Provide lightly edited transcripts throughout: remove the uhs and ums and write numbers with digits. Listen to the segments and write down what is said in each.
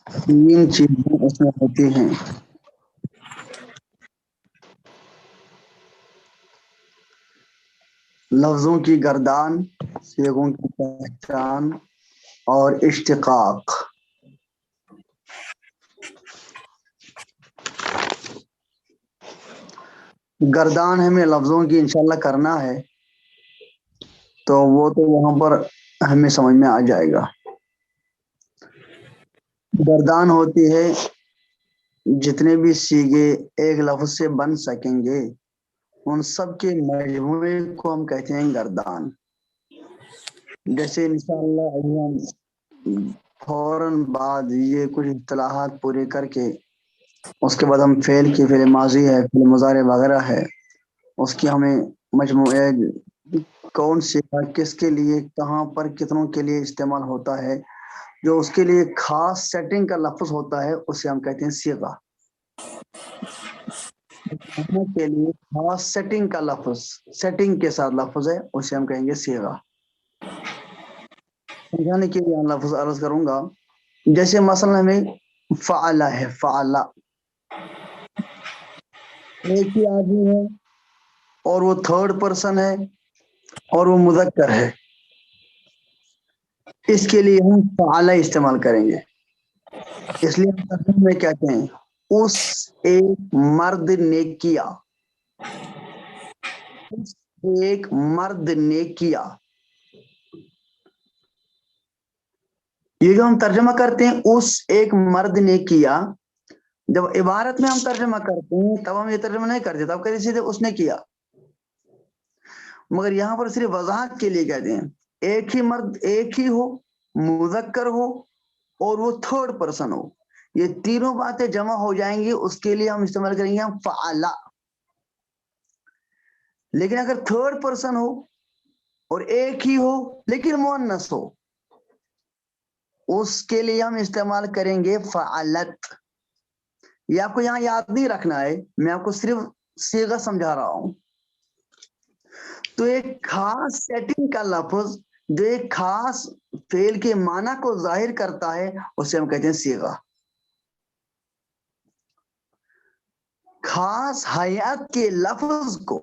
تین چیزیں اس میں ہوتی ہیں. لفظوں کی گردان، صیغوں کی پہچان اور اشتقاق. گردان ہمیں لفظوں کی انشاءاللہ کرنا ہے تو وہ تو وہاں پر ہمیں سمجھ میں آ جائے گا. گردان ہوتی ہے جتنے بھی صیغے ایک لفظ سے بن سکیں گے ان سب کے مجموعے کو ہم کہتے ہیں گردان. جیسے انشاءاللہ ابھی ہم فوراً بعد یہ کچھ اصطلاحات پورے کر کے اس کے بعد ہم فعل کی فعل ماضی ہے، فعل مضارع وغیرہ ہے، اس کی ہمیں مجموعے کون سی کس کے لیے کہاں پر کتنوں کے لیے استعمال ہوتا ہے، جو اس کے لیے خاص سیٹنگ کا لفظ ہوتا ہے اسے ہم کہتے ہیں صیغہ. کے لیے خاص سیٹنگ کا لفظ، سیٹنگ کے ساتھ لفظ ہے اسے ہم کہیں گے صیغہ. سمجھانے کے لیے لفظ عرض کروں گا. جیسے مثلا ہمیں فعلا ہے، فعلا ایک ہی آدمی ہے اور وہ تھرڈ پرسن ہے اور وہ مذکر ہے، اس کے لیے ہم فعلا استعمال کریں گے. اس لیے ہم ترجمے میں کہتے ہیں اس ایک مرد نے کیا، اس ایک مرد نے کیا. یہ جو ہم ترجمہ کرتے ہیں اس ایک مرد نے کیا، جب عبارت میں ہم ترجمہ کرتے ہیں تب ہم یہ ترجمہ نہیں کرتے، تب کہتے سیدھے اس نے کیا. مگر یہاں پر صرف وضاحت کے لیے کہتے ہیں ایک ہی مرد، ایک ہی ہو، مذکر ہو اور وہ تھرڈ پرسن ہو، یہ تینوں باتیں جمع ہو جائیں گی، اس کے لیے ہم استعمال کریں گے ہم فعلا. لیکن اگر تھرڈ پرسن ہو اور ایک ہی ہو لیکن مؤنث ہو، اس کے لیے ہم استعمال کریں گے فعلت. یہ آپ کو یہاں یاد نہیں رکھنا ہے، میں آپ کو صرف صیغہ سمجھا رہا ہوں. تو ایک خاص سیٹنگ کا لفظ جو ایک خاص فعل کے معنی کو ظاہر کرتا ہے اسے ہم کہتے ہیں صیغہ. خاص حیات کے لفظ کو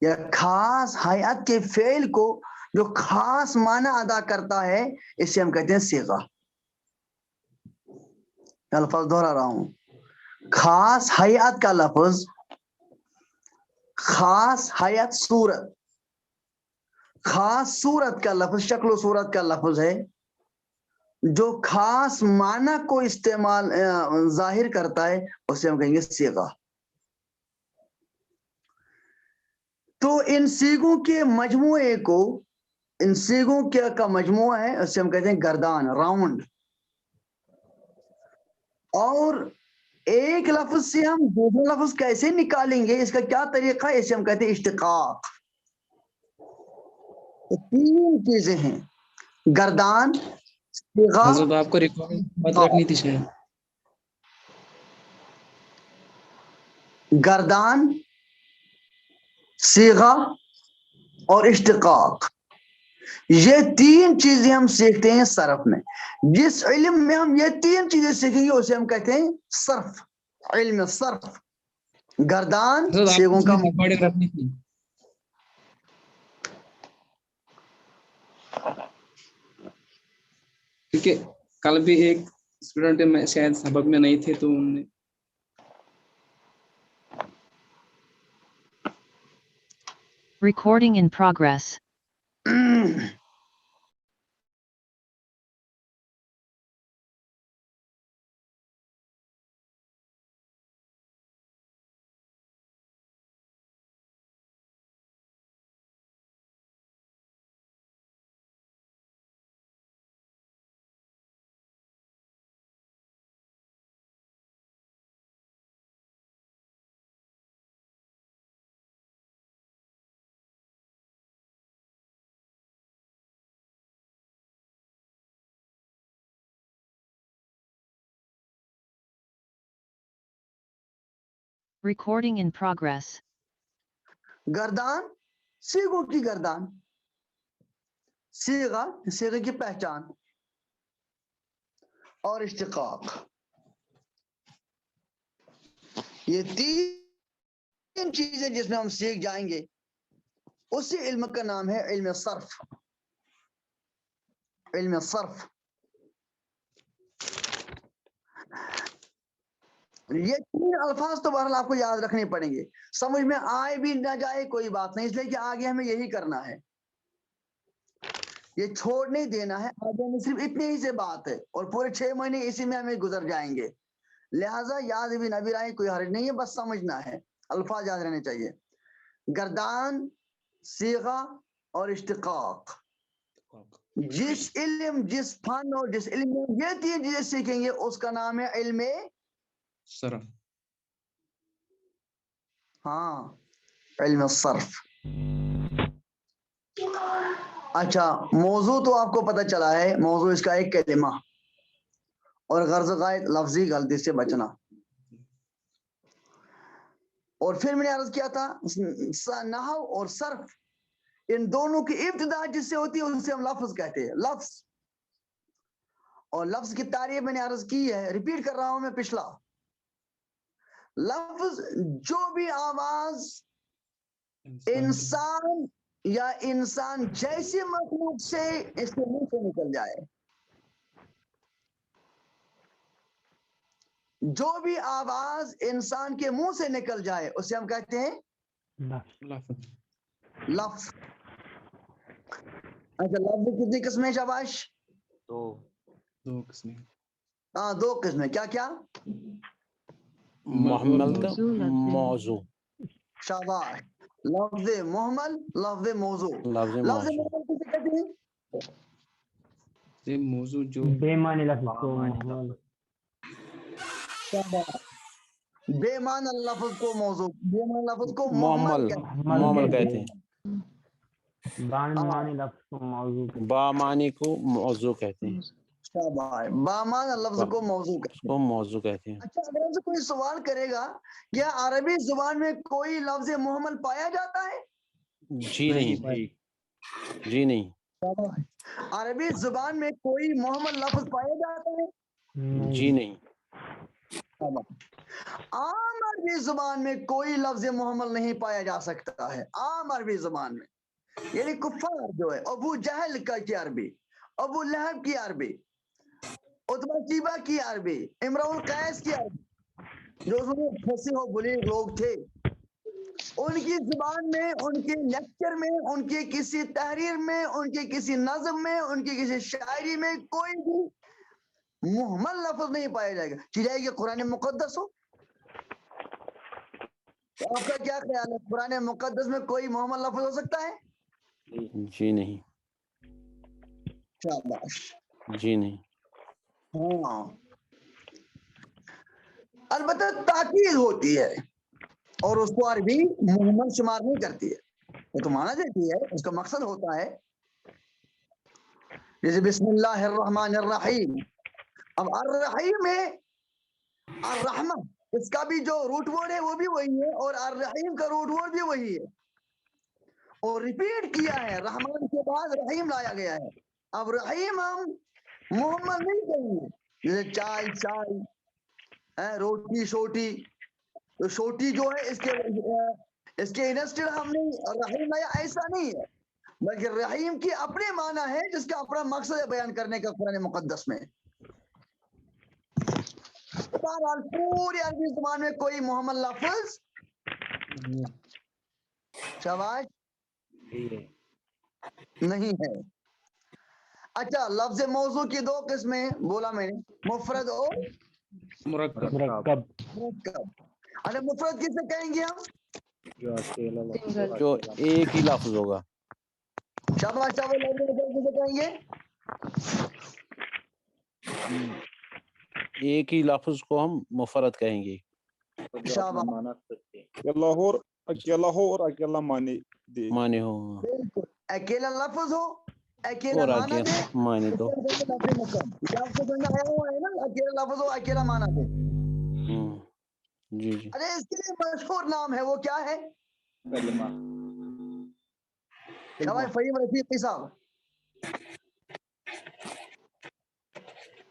یا خاص حیات کے فعل کو جو خاص معنی ادا کرتا ہے اسے ہم کہتے ہیں صیغہ. الفاظ دہرا رہا ہوں، خاص حیات کا لفظ، خاص حیات صورت، خاص صورت کا لفظ، شکل و صورت کا لفظ ہے جو خاص معنی کو استعمال ظاہر کرتا ہے اسے ہم کہیں گے صیغہ. تو ان صیغوں کے مجموعے کو، ان صیغوں کا مجموعہ ہے اسے ہم کہتے ہیں گردان، راؤنڈ. اور ایک لفظ سے ہم دوسرا لفظ کیسے نکالیں گے، اس کا کیا طریقہ ہے، اسے ہم کہتے ہیں اشتقاق. تین چیزیں ہیں، گردان، صیغہ. حضرت آپ کو ریکارڈنگ بات رکھنی تھی شاید. گردان، صیغہ اور اشتقاق، یہ تین چیزیں ہم سیکھتے ہیں صرف میں. جس علم میں ہم یہ تین چیزیں سیکھیں گے اسے ہم کہتے ہیں صرف، علم صرف. گردان، حضرت آپ کو صیغوں کا، ریکارڈنگ رکھنی تھی کیونکہ کل بھی ایک اسٹوڈنٹ میں شاید سبق میں نہیں تھے تو انہوں نے Recording in progress. Recording in progress. گردان، صیغوں کی گردان، صیغہ، صیغے کی پہچان. اور اشتقاق. یہ تین چیزیں جس میں ہم سیکھ جائیں گے اسی علم کا نام ہے علم صرف. علم صرف یہ تین الفاظ تو بہرحال آپ کو یاد رکھنے پڑیں گے. سمجھ میں آئے بھی نہ جائے کوئی بات نہیں، اس لیے کہ آگے ہمیں یہی کرنا ہے، یہ چھوڑ نہیں دینا ہے. آگے میں صرف اتنی ہی سے بات ہے اور پورے 6 مہینے اسی میں ہمیں گزر جائیں گے. لہٰذا یاد بھی نہ بھی رہے کوئی حرج نہیں ہے، بس سمجھنا ہے، الفاظ یاد رہنے چاہیے. گردان، صیغہ اور اشتقاق. جس علم، جس فن اور جس علم میں یہ تین چیزیں سیکھیں گے اس کا نام ہے علم صرف. ہاں، علم صرف. اچھا، موضوع تو آپ کو پتہ چلا ہے، موضوع اس کا ایک کلمہ اور غرض غائب لفظی غلطی سے بچنا. اور پھر میں نے عرض کیا تھا نحو اور صرف ان دونوں کی ابتدا جس سے ہوتی ہے اسے ہم لفظ کہتے ہیں. لفظ اور لفظ کی تعریف میں نے عرض کی ہے، ریپیٹ کر رہا ہوں میں پچھلا. لفظ جو بھی آواز انسان یا انسان جیسی مخلوق سے اس کے منہ سے نکل جائے، جو بھی آواز انسان کے منہ سے نکل جائے اسے ہم کہتے ہیں لفظ. اچھا، لفظ کتنی قسمیں شاباش؟ دو قسمیں. ہاں، 2 قسمیں. کیا کیا؟ محمل موضوع. شاباش. لفظ محمل، لفظ موضوع. لفظ لفظ موضوع محمل کسے کہتے ہیں؟ یہ موضوع جو بے معنی لفظ کو محمل. شاباش. بے معنی لفظ کو موضوع، بے معنی لفظ کو محمل محمل کہتے ہیں. محمل کہتے ہیں. معنی لفظ کو موضوع کہتے ہیں. با معنی کو موضوع کہتے ہیں. شاباش. بامعنی لفظ کو موضوع اس کہتے کو ہیں. موضوع کہتے ہیں. اچھا، اگر ہم سے کوئی سوال کرے گا کیا عربی زبان میں کوئی لفظ محمل پایا جاتا ہے؟ جی نہیں، جی نہیں. عربی زبان میں کوئی محمل لفظ پایا جاتا ہے؟ جی نہیں. عام عربی زبان میں کوئی لفظ محمل نہیں پایا جا سکتا ہے. عام عربی زبان میں یعنی کفار جو ہے، ابو جہل کی عربی، ابو لہب کی عربی، عتبہ شیبہ کی عربی، امرؤ القیس کی عربی، جو پھنسے ہو بلیغ لوگ تھے، ان کی زبان میں، ان کے لیکچر میں، ان کے کسی تحریر میں، ان کے کسی نظم میں، ان کی کسی شاعری میں کوئی بھی محمل لفظ نہیں پایا جائے گا. چاہے یہ قرآن مقدس ہو. تو آپ کا کیا خیال ہے، قرآن مقدس میں کوئی محمل لفظ ہو سکتا ہے؟ جی نہیں. شاباش. جی نہیں. ہاں، البتہ تاکید ہوتی ہے اور اس کو عربی محمل شمار نہیں کرتی ہے، وہ تو مانا دیتی ہے، اس کا مقصد ہوتا ہے. جیسے بسم اللہ الرحمن الرحیم. اب الرحیم ہے، الرحمہ اس کا بھی جو روٹ ورڈ ہے وہ بھی وہی ہے، اور الرحیم کا روٹ ورڈ بھی وہی ہے، اور ریپیٹ کیا ہے، رحمان کے بعد رحیم لایا گیا ہے. اب رحیم ہم محمل نہیں کہیں گے، جیسے چائے چائے، روٹی شوٹی. تو شوٹی جو ہے اس کے انسٹڈ ہم نے رحیم لایا، ایسا نہیں ہے، بلکہ رحیم کی اپنے معنی ہے جس کا اپنا مقصد ہے بیان کرنے کا قرآن مقدس میں. بہرحال پوری عربی زبان میں کوئی محمل لفظ شاباش نہیں ہے. اچھا، لفظ موضوع کی 2 قسمیں بولا میں نے، مفرد اور مرکب. مرکب. اچھا، مفرد کسے کہیں گے ہم؟ جو ایک ہی لفظ ہوگا. شاباش. لفظ مفرد کسے کہیں گے؟ ایک ہی لفظ کو ہم مفرد کہیں گے. لاہور اکیلا ہو اور اکیلا معنی دے. معنی ہو بالکل، اکیلا لفظ ہو، اکیلا اور معنی دے. معنی دو. اکیلا لفظ ہو، اکیلا معنی دے. جی جی. ارے اس کے لیے مشہور نام ہے، وہ کیا ہے؟ شاباش فہیم رفیقی صاحب.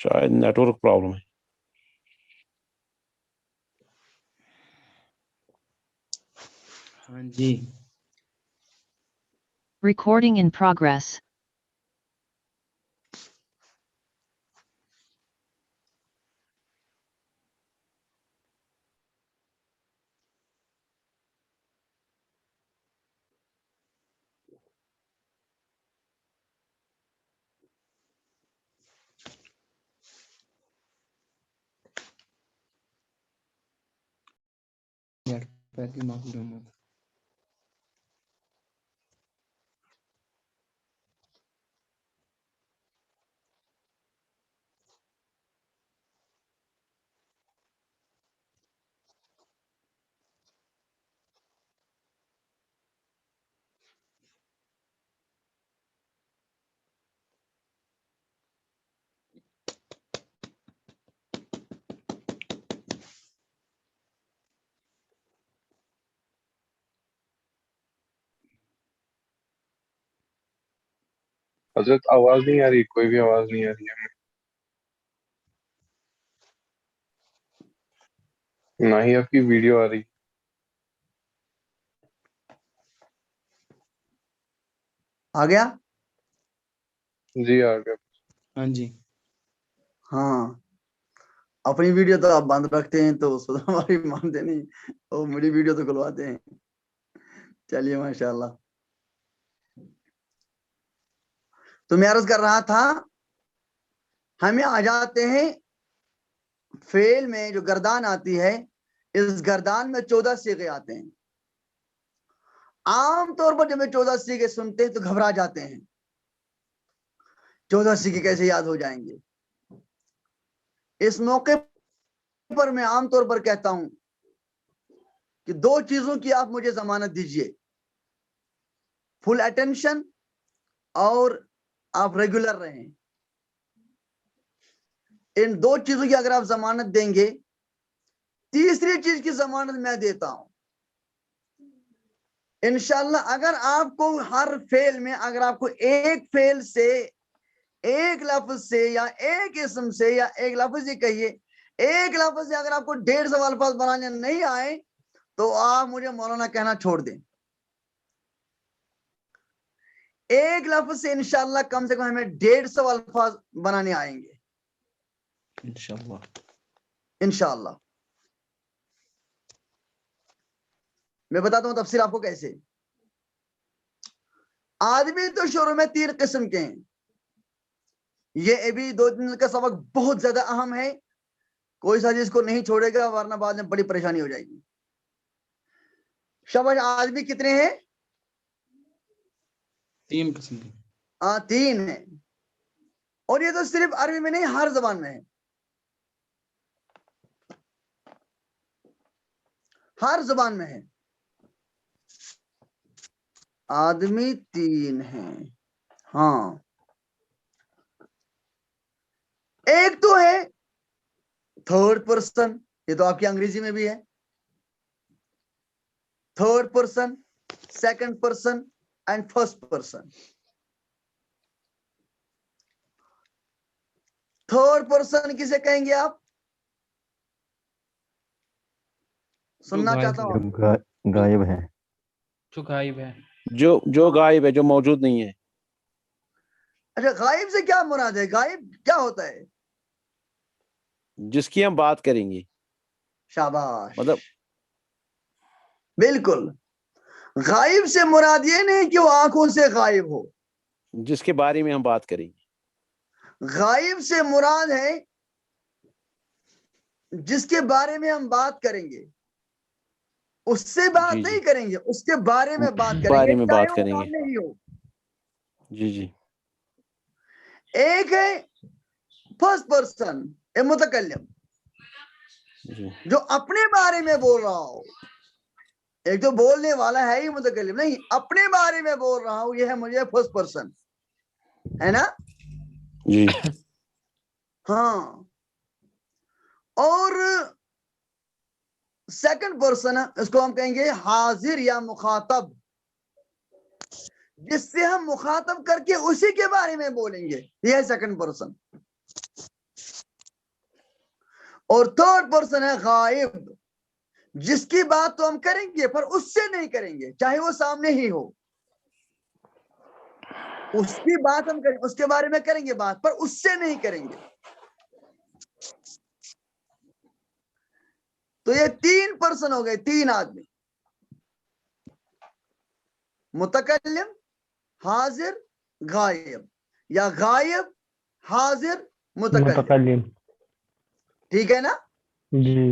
شاید نیٹورک پرابلم ہے. ہاں جی. Recording in progress. پیر کی معلومات. حضرت آواز نہیں آ رہی, کوئی بھی آواز نہیں آ رہی ہے, نہ ہی آپ کی ویڈیو آ رہی. آ گیا. جی آ گیا. ہاں جی. ہاں اپنی ویڈیو تو آپ بند رکھتے ہیں تو ہماری مانتے نہیں, وہ میری ویڈیو تو کھلواتے ہیں. چلیے ماشاءاللہ. تو میں عرض کر رہا تھا ہمیں آ جاتے ہیں فعل میں جو گردان آتی ہے, اس گردان میں 14 صیغے آتے ہیں. عام طور پر جب 14 صیغے سنتے ہیں تو گھبرا جاتے ہیں, 14 صیغے کیسے یاد ہو جائیں گے. اس موقع پر میں عام طور پر کہتا ہوں کہ 2 چیزوں کی آپ مجھے ضمانت دیجئے, فل اٹینشن اور آپ ریگولر رہیں. ان 2 چیزوں کی اگر آپ ضمانت دیں گے, تیسری چیز کی ضمانت میں دیتا ہوں انشاءاللہ. اگر آپ کو ہر فعل میں اگر آپ کو ایک فعل سے, ایک لفظ سے, یا ایک اسم سے, یا ایک لفظ ہی کہیے, ایک لفظ سے اگر آپ کو 150 الفاظ بنانے نہیں آئے تو آپ مجھے مولانا کہنا چھوڑ دیں. ایک لفظ سے انشاءاللہ کم سے کم ہمیں 150 الفاظ بنانے آئیں گے انشاءاللہ. انشاءاللہ. میں بتاتا ہوں تفصیل آپ کو کیسے. آدمی تو شروع میں 3 قسم کے ہیں. یہ ابھی 2 دن کا سبق بہت زیادہ اہم ہے, کوئی سا اس کو نہیں چھوڑے گا ورنہ بعد میں بڑی پریشانی ہو جائے گی. شاباش. آدمی کتنے ہیں؟ 3 قسم کے. 3 ہیں. اور یہ تو صرف عربی میں نہیں, ہر زبان میں ہے, ہر زبان میں ہے. آدمی 3 ہیں. ہاں, ایک تو ہے تھرڈ پرسن, یہ تو آپ کی انگریزی میں بھی ہے. Third person, second person and first person. Third person کسے کہیں گے آپ؟ سننا چاہتا ہوں. غائب ہے. جو غائب ہے. جو غائب ہے, جو موجود نہیں ہے. اچھا, غائب سے کیا مراد ہے؟ غائب کیا ہوتا ہے؟ جس کی ہم بات کریں گے. شاباش. مطلب بالکل. غائب سے مراد یہ نہیں کہ وہ آنکھوں سے غائب ہو, جس کے بارے میں ہم بات کریں گے. غائب سے مراد ہے جس کے بارے میں ہم بات کریں گے, اس سے بات جی نہیں کریں گے, اس کے بارے میں بات کریں بارے گے, میں چاہے بات وہ کریں گے. سامنے ہی ہو. جی. ایک ہے فرسٹ پرسن, متکلم, جی. جو اپنے بارے میں بول رہا ہو. ایک تو بولنے والا ہے ہی متکلم, نہیں, اپنے بارے میں بول رہا ہوں, یہ ہے مجھے فرسٹ پرسن, ہے نا. جی. ہاں. اور سیکنڈ پرسن, اس کو ہم کہیں گے حاضر یا مخاطب, جس سے ہم مخاطب کر کے اسی کے بارے میں بولیں گے, یہ ہے سیکنڈ پرسن. اور تھرڈ پرسن ہے غائب، جس کی بات تو ہم کریں گے پر اس سے نہیں کریں گے، چاہے وہ سامنے ہی ہو، اس کی بات ہم کریں، اس کے بارے میں کریں گے بات، پر اس سے نہیں کریں گے۔ تو یہ 3 پرسن ہو گئے، 3 آدمی، متکلم، حاضر، غائب، یا غائب، حاضر، متکلم، ٹھیک ہے نا؟ جی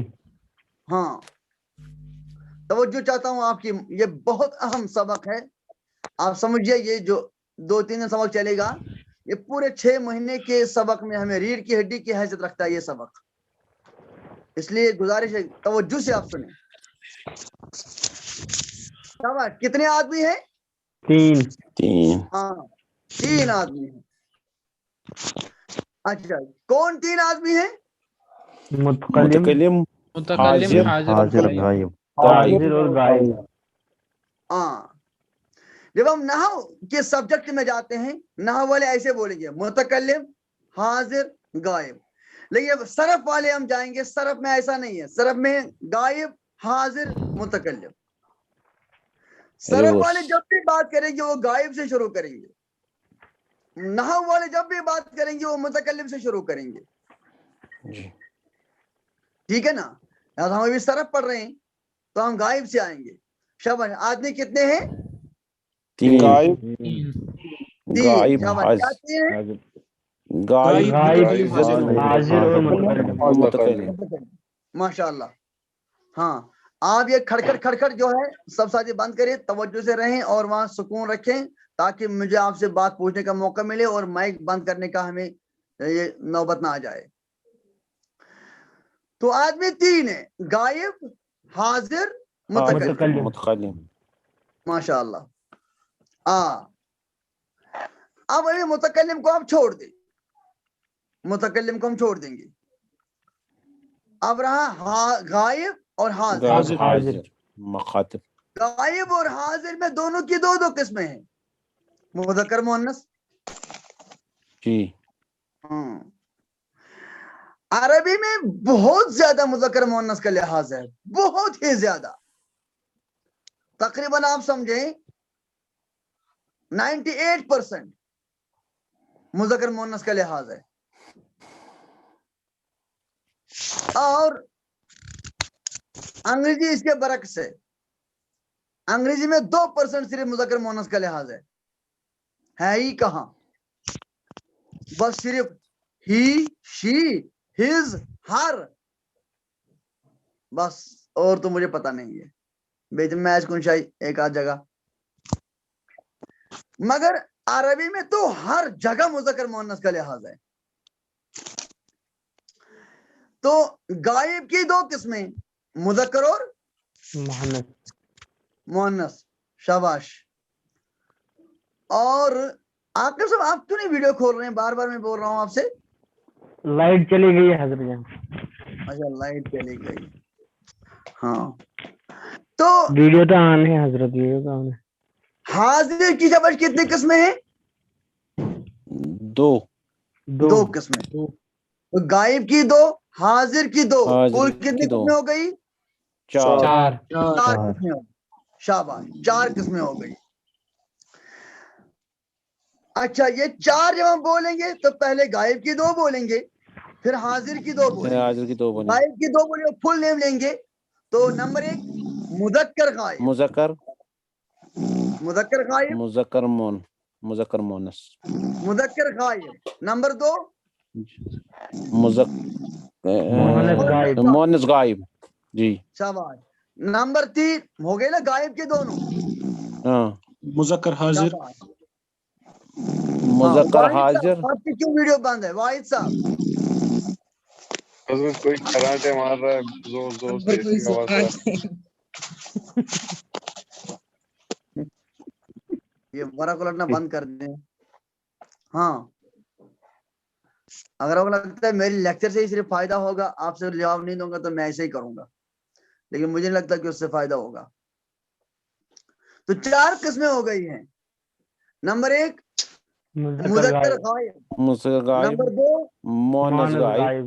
ہاں، توجہ چاہتا ہوں آپ کی، یہ بہت اہم سبق ہے، آپ سمجھئے، یہ جو 2-3 دن سبق چلے گا، یہ پورے 6 مہینے کے سبق میں ہمیں ریڑھ کی ہڈی کی حیثیت رکھتا ہے یہ سبق، اس لیے گزارش ہے توجہ سے آپ سنیں۔ کتنے آدمی ہیں؟ 3 ہاں 3 آدمی ہیں۔ اچھا، کون 3 آدمی ہیں؟ متکلم، حاضر حاضر اور غائب۔ حاضر اور غائب۔ ہاں، جب ہم نحو کے سبجیکٹ میں جاتے ہیں، نحو والے ایسے بولیں گے متکلم، حاضر، غائب، لیکن صرف والے ہم جائیں گے، صرف میں ایسا نہیں ہے، صرف میں غائب، حاضر، متکلم، صرف والے جب بھی بات کریں گے وہ غائب سے شروع کریں گے، نحو والے جب بھی بات کریں گے وہ متکلم سے شروع کریں گے، ٹھیک ہے نا؟ ہم ابھی صرف پڑھ رہے ہیں تو ہم غائب سے آئیں گے۔ شاباش، آدمی کتنے ہیں؟ 3 غائب، 3۔ شاباش، کیا 3 ہیں؟ غائب، حاضر اور متکلم۔ ماشاء اللہ۔ ہاں، آپ یہ کھڑکھڑ جو ہے سب ساتھی بند کریں، توجہ سے رہیں اور وہاں سکون رکھیں تاکہ مجھے آپ سے بات پوچھنے کا موقع ملے اور مائک بند کرنے کا ہمیں یہ نوبت نہ آ جائے۔ تو آدمی 3 ہیں، غائب، حاضر، متکلم۔ ماشاء اللہ۔ اب ابھی متکلم کو آپ چھوڑ دیں، متکلم کو ہم چھوڑ دیں گے، اب رہا غائب اور حاضر۔ مخاطب، غائب اور حاضر میں دونوں کی 2 قسمیں ہیں، مذکر مؤنث۔ جی، عربی میں بہت زیادہ مذکر مؤنث کا لحاظ ہے، بہت ہی زیادہ، تقریباً آپ سمجھیں 98% مذکر مؤنث کا لحاظ ہے، اور انگریزی اس کے برعکس ہے، انگریزی میں 2% صرف مذکر مؤنث کا لحاظ ہے ہی کہاں، بس صرف ہی، شی، ہز، ہر، بس، اور تو مجھے پتا نہیں ہے، بیچ میں ایس کنشائی ایک آدھ جگہ، مگر عربی میں تو ہر جگہ مذکر مؤنث کا لحاظ ہے۔ تو غائب کی 2 قسمیں، مذکر اور مؤنث۔ شاباش۔ اور عاقب صاحب آپ کیوں نہیں ویڈیو کھول رہے ہیں؟ بار بار میں بول رہا ہوں آپ سے۔ لائٹ چلی گئی ہے حضرت جان۔ اچھا، لائٹ چلی گئی، ہاں، تو ویڈیو تو آن ہے حضرت، ویڈیو تو آن ہے۔ حاضر کی شاباش کتنی قسمیں ہیں؟ 2 قسمیں۔ غائب کی 2، حاضر کی 2، کل کتنی قسمیں ہو گئی؟ 4 قسمیں ہو گئی۔ شاباش، 4 قسمیں ہو گئی۔ اچھا، یہ 4 جب ہم بولیں گے تو پہلے غائب کی 2 بولیں گے، پھر حاضر کی 2 بولیں گے، غائب کی 2 بولیں گے، فل نیم لیں گے، تو نمبر 1 مذکر غائب، مذکر غائب، مذکر مؤنث، مذکر غائب، نمبر 2 مؤنث غائب، جی، شاباش، نمبر 3 ہو گئے نا غائب کے دونوں، مذکر حاضر، مذکر واحد حاضر۔ صاحب آپ کی کیوں ویڈیو بند ہے واحد صاحب؟ حضرت کوئی کراٹے مار رہا ہے زور زور سے، اس کی آواز ہے۔ یہ ورق الٹنا بند کر دیں۔ ہاں، اگر آپ کو لگتا ہے میری لیکچر سے ہی صرف فائدہ ہوگا، آپ سے جواب نہیں دوں گا تو میں ایسے ہی کروں گا، لیکن مجھے نہیں لگتا کہ اس سے فائدہ ہوگا۔ تو 4 قسمیں ہو گئی ہیں، نمبر 1 مذکر غائب، نمبر 2 مؤنث غائب،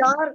4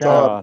4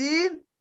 3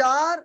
4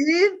3